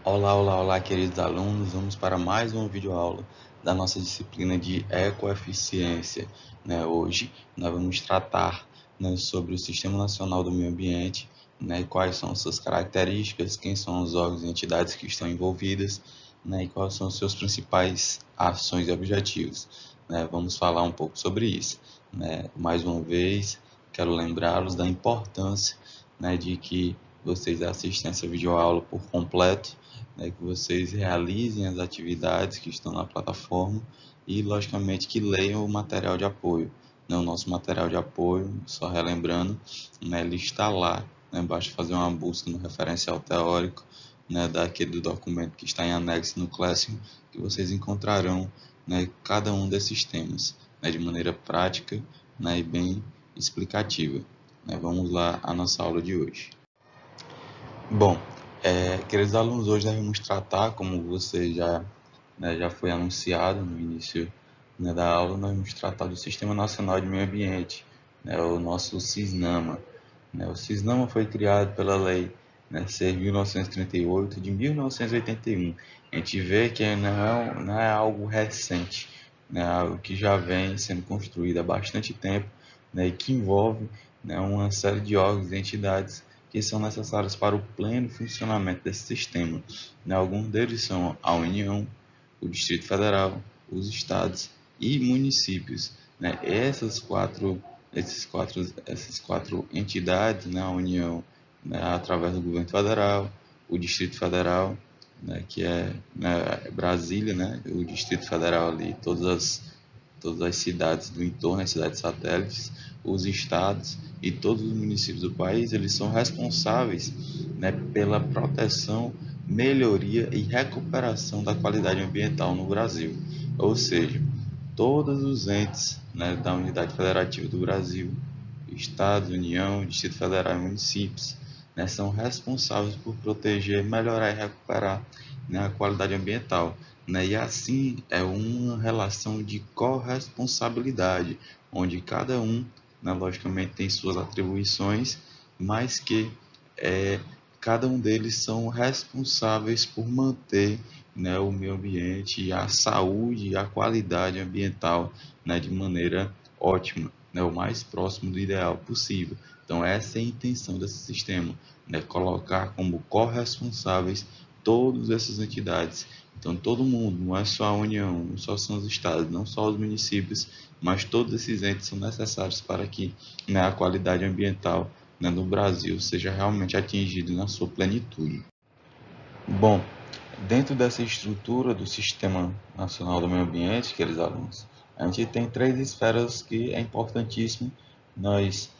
Olá, olá, olá, queridos alunos. Vamos para mais uma videoaula da nossa disciplina de Ecoeficiência. Hoje nós vamos tratar, sobre o Sistema Nacional do Meio Ambiente, e quais são suas características, quem são os órgãos e entidades que estão envolvidas, e quais são os seus principais ações e objetivos. Vamos falar um pouco sobre isso. Mais uma vez, quero lembrá-los da importância, de que vocês assistem essa videoaula por completo, que vocês realizem as atividades que estão na plataforma e, logicamente, que leiam o material de apoio. O nosso material de apoio, só relembrando, ele está lá, basta fazer uma busca no referencial teórico, daquele do documento que está em anexo no Classroom, que vocês encontrarão, cada um desses temas, de maneira prática, e bem explicativa. Vamos lá à nossa aula de hoje. Bom, queridos alunos, hoje nós vamos tratar, como você já foi anunciado no início, da aula, nós vamos tratar do Sistema Nacional de Meio Ambiente, o nosso SISNAMA. O SISNAMA foi criado pela Lei, C. 1938 de 1981. A gente vê que não é algo recente, algo que já vem sendo construído há bastante tempo, e que envolve, uma série de órgãos e entidades que são necessários para o pleno funcionamento desse sistema. Alguns deles são a União, o Distrito Federal, os estados e municípios. Essas quatro entidades, a União, através do governo federal, o Distrito Federal, que é Brasília, o Distrito Federal ali, todas as cidades do entorno, as cidades satélites, os estados e todos os municípios do país, eles são responsáveis, pela proteção, melhoria e recuperação da qualidade ambiental no Brasil. Ou seja, todos os entes, da Unidade Federativa do Brasil, Estados, União, Distrito Federal e municípios, são responsáveis por proteger, melhorar e recuperar, a qualidade ambiental. E assim é uma relação de corresponsabilidade, onde cada um, logicamente, tem suas atribuições, mas que cada um deles são responsáveis por manter, o meio ambiente, a saúde e a qualidade ambiental, de maneira ótima, o mais próximo do ideal possível. Então, essa é a intenção desse sistema, colocar como corresponsáveis todas essas entidades. Então, todo mundo, não é só a União, não só são os estados, não só os municípios, mas todos esses entes são necessários para que, a qualidade ambiental, no Brasil seja realmente atingida na sua plenitude. Bom, dentro dessa estrutura do Sistema Nacional do Meio Ambiente, queridos alunos, a gente tem três esferas que é importantíssimo nós,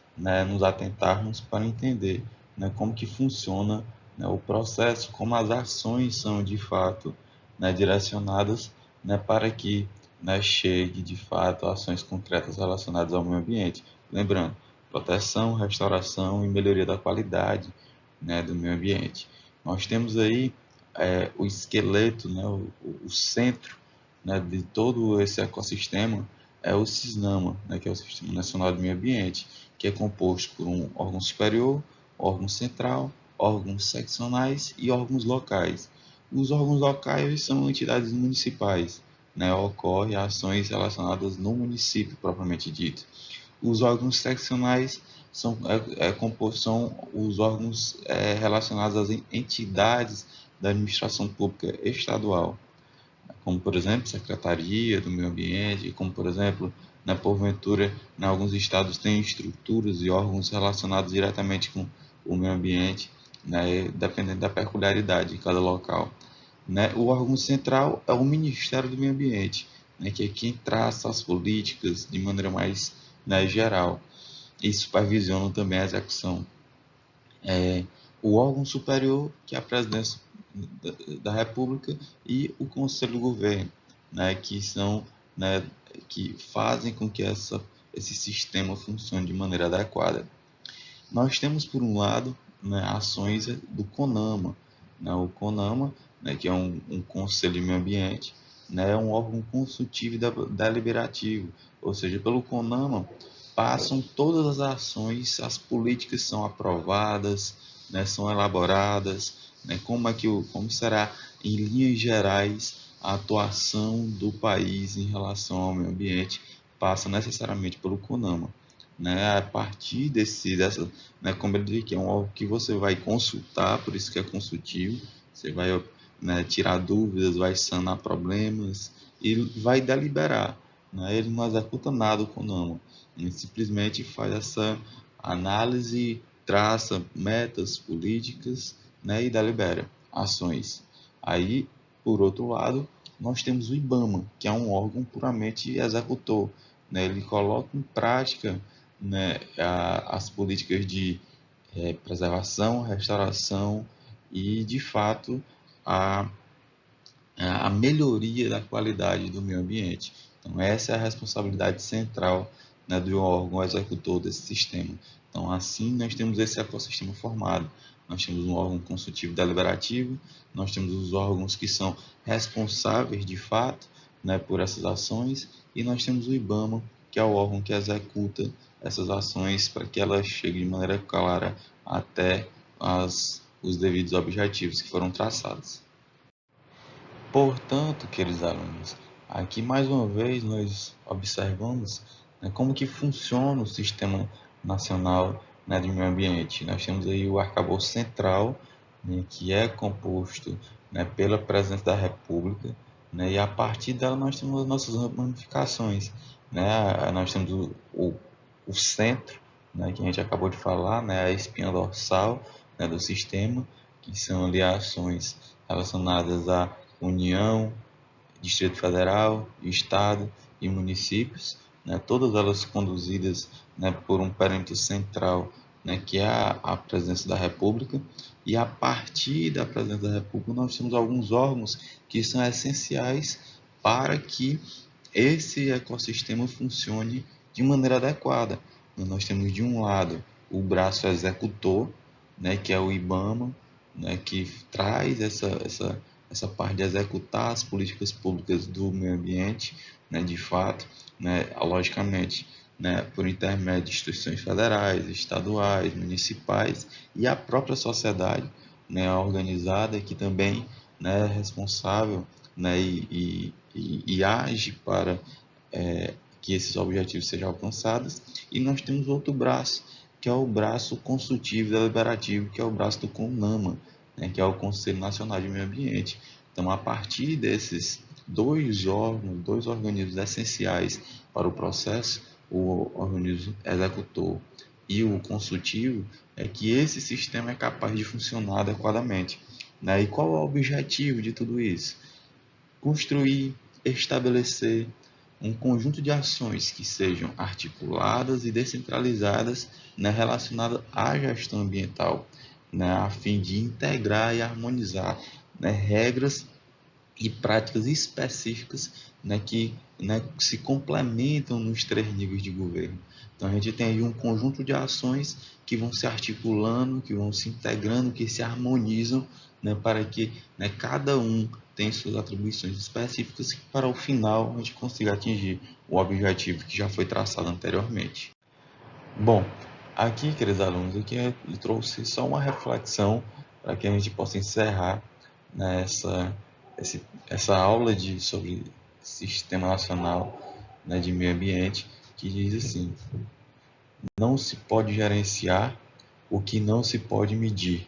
nos atentarmos para entender, como que funciona, o processo, como as ações são de fato, direcionadas, para que, chegue de fato a ações concretas relacionadas ao meio ambiente. Lembrando, proteção, restauração e melhoria da qualidade, do meio ambiente. Nós temos aí o esqueleto, o centro, de todo esse ecossistema é o SISNAMA, que é o Sistema Nacional do Meio Ambiente, que é composto por um órgão superior, órgão central, órgãos seccionais e órgãos locais. Os órgãos locais são entidades municipais, ocorrem ações relacionadas no município propriamente dito. Os órgãos seccionais são os órgãos relacionados às entidades da administração pública estadual, como, por exemplo, Secretaria do Meio Ambiente, como, por exemplo, porventura, em alguns estados tem estruturas e órgãos relacionados diretamente com o meio ambiente, dependendo da peculiaridade de cada local. O órgão central é o Ministério do Meio Ambiente, que é quem traça as políticas de maneira mais, geral e supervisiona também a execução. O órgão superior, que é a Presidência da República, e o Conselho do Governo, que são, que fazem com que esse sistema funcione de maneira adequada. Nós temos, por um lado, ações do CONAMA. O CONAMA, que é um Conselho de Meio Ambiente, é um órgão consultivo e deliberativo, ou seja, pelo CONAMA passam todas as ações, as políticas são aprovadas, são elaboradas, né? Como será, em linhas gerais, a atuação do país em relação ao meio ambiente passa necessariamente pelo CONAMA, né? A partir né, como ele diz que é um órgão que você vai consultar, por isso que é consultivo, você vai, né, tirar dúvidas, vai sanar problemas e vai deliberar, né? Ele não executa nada o CONAMA, ele simplesmente faz essa análise, traça metas políticas, né, e delibera ações. Aí, por outro lado, nós temos o IBAMA, que é um órgão puramente executor, né? Ele coloca em prática, né, as políticas de preservação, restauração e, de fato, a, a melhoria da qualidade do meio ambiente. Então, essa é a responsabilidade central, né, do órgão executor desse sistema. Então, assim, nós temos esse ecossistema formado. Nós temos um órgão consultivo deliberativo, nós temos os órgãos que são responsáveis, de fato, né, por essas ações, e nós temos o IBAMA, que é o órgão que executa essas ações para que elas cheguem de maneira clara até os devidos objetivos que foram traçados. Portanto, queridos alunos, aqui mais uma vez nós observamos, né, como que funciona o Sistema Nacional, né, de Meio Ambiente. Nós temos aí o arcabouço central, né, que é composto, né, pela Presidência da República, né, e a partir dela nós temos as nossas ramificações, né. Nós temos o centro, né, que a gente acabou de falar, né, a espinha dorsal, né, do sistema, que são ali ações relacionadas à União, Distrito Federal, Estado e municípios, né, todas elas conduzidas, né, por um perímetro central, né, que é a Presidência da República, e a partir da Presidência da República nós temos alguns órgãos que são essenciais para que esse ecossistema funcione de maneira adequada. Nós temos, de um lado, o braço executor, né, que é o IBAMA, né, que traz essa parte de executar as políticas públicas do meio ambiente, né, de fato, né, logicamente, né, por intermédio de instituições federais, estaduais, municipais e a própria sociedade, né, organizada, que também, né, é responsável, né, e age para que esses objetivos sejam alcançados. E nós temos outro braço, que é o braço consultivo e deliberativo, que é o braço do CONAMA, né, que é o Conselho Nacional de Meio Ambiente. Então, a partir desses dois órgãos, dois organismos essenciais para o processo, o organismo executor e o consultivo, é que esse sistema é capaz de funcionar adequadamente, né? E qual é o objetivo de tudo isso? Construir, estabelecer um conjunto de ações que sejam articuladas e descentralizadas, né, relacionadas à gestão ambiental, né, a fim de integrar e harmonizar, né, regras e práticas específicas, né, que, né, se complementam nos três níveis de governo. Então a gente tem aí um conjunto de ações que vão se articulando, que vão se integrando, que se harmonizam, né, para que, né, cada um tenha suas atribuições específicas para o final a gente consiga atingir o objetivo que já foi traçado anteriormente. Bom, aqui, queridos alunos, aqui eu trouxe só uma reflexão para que a gente possa encerrar, né, essa aula sobre Sistema Nacional, né, de Meio Ambiente, que diz assim: não se pode gerenciar o que não se pode medir,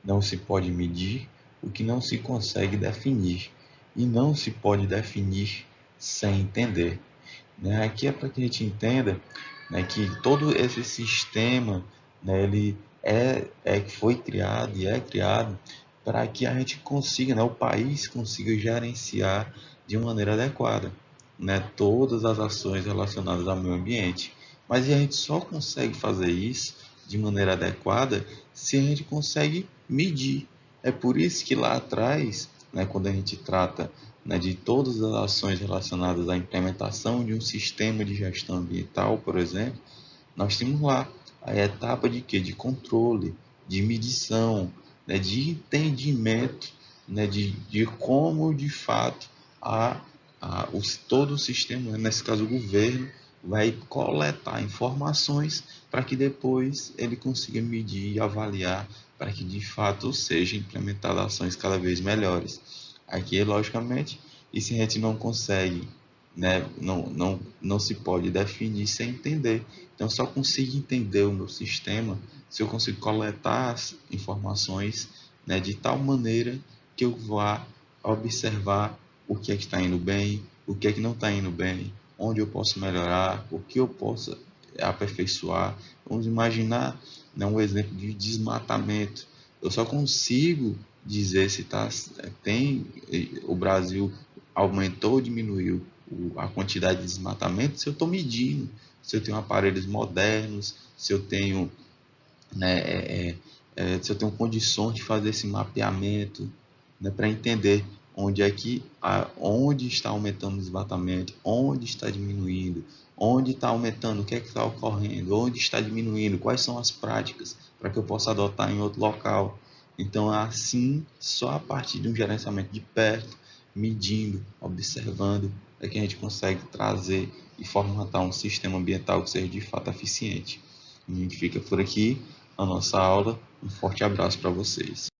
não se pode medir o que não se consegue definir, e não se pode definir sem entender. Né? Aqui é para que a gente entenda, né, que todo esse sistema, né, ele foi criado e é criado para que a gente consiga, né, o país consiga gerenciar de maneira adequada, né, todas as ações relacionadas ao meio ambiente. Mas a gente só consegue fazer isso de maneira adequada se a gente consegue medir. É por isso que lá atrás, né, quando a gente trata, né, de todas as ações relacionadas à implementação de um sistema de gestão ambiental, por exemplo, nós temos lá a etapa de quê? De controle, de medição, né, de entendimento, né, de como de fato todo o sistema, nesse caso o governo, vai coletar informações para que depois ele consiga medir e avaliar para que de fato sejam implementadas ações cada vez melhores. Aqui, logicamente, isso a gente não consegue, né? Não se pode definir sem entender. Então, eu só consigo entender o meu sistema se eu consigo coletar as informações, né, de tal maneira que eu vá observar o que é que está indo bem, o que é que não está indo bem, onde eu posso melhorar, o que eu posso aperfeiçoar. Vamos imaginar, né, um exemplo de desmatamento. Eu só consigo dizer se o Brasil aumentou ou diminuiu a quantidade de desmatamento se eu estou medindo, se eu tenho aparelhos modernos, se eu tenho, né, se eu tenho condições de fazer esse mapeamento, né, para entender onde está aumentando o desmatamento, onde está diminuindo, onde está aumentando, o que é que está ocorrendo, onde está diminuindo, quais são as práticas para que eu possa adotar em outro local. Então, assim, só a partir de um gerenciamento de perto, medindo, observando, é que a gente consegue trazer e formatar um sistema ambiental que seja de fato eficiente. A gente fica por aqui a nossa aula. Um forte abraço para vocês.